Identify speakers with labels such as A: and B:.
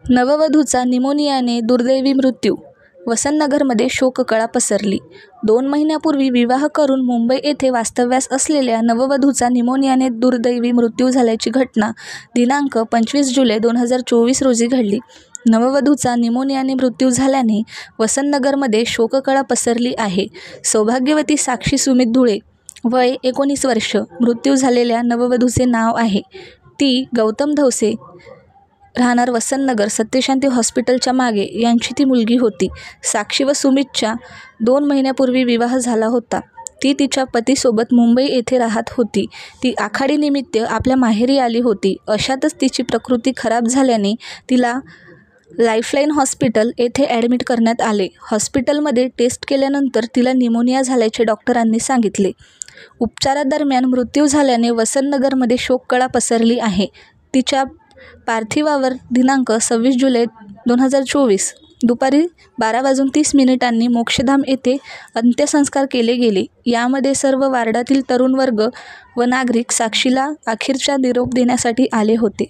A: नववधूचा निमोनियाने दुर्दैवी मृत्यू. वसंतनगरमध्ये शोककळा पसरली. 2 महिन्यापूर्वी विवाह करून मुंबई येथे वास्तव्यास असलेल्या नववधूचा निमोनियाने दुर्दैवी मृत्यू झाल्याची घटना दिनांक 25 जुलै 2024 रोजी घडली. नववधूचा निमोनियाने मृत्यू झाल्याने वसंतनगरमध्ये शोककळा पसरली आहे. सौभाग्यवती साक्षी सुमित धुळे, वय 19 वर्ष, मृत्यू झालेल्या नववधूचे नाव आहे. ती गौतम धवसे, राहणार वसंतनगर, सत्यशांती हॉस्पिटलच्या मागे यांची ती मुलगी होती. साक्षी व सुमितचा 2 महिन्यापूर्वी विवाह झाला होता. ती तिच्या पतीसोबत मुंबई येथे राहत होती. ती आखाडीनिमित्त आपल्या माहेरी आली होती. अशातच तिची प्रकृती खराब झाल्याने तिला लाईफलाईन हॉस्पिटल येथे ॲडमिट करण्यात आले. हॉस्पिटलमध्ये टेस्ट केल्यानंतर तिला निमोनिया झाल्याचे डॉक्टरांनी सांगितले. उपचारादरम्यान मृत्यू झाल्याने वसंतनगरमध्ये शोककळा पसरली आहे. तिच्या पार्थिवावर दिनांक 26 जुलै 2024 दुपारी 12:30 मोक्षधाम येथे अंत्यसंस्कार केले गेले. यामध्ये सर्व वार्डातील तरुण वर्ग व नागरिक साक्षीला अखेरचा निरोप देण्यासाठी आले होते.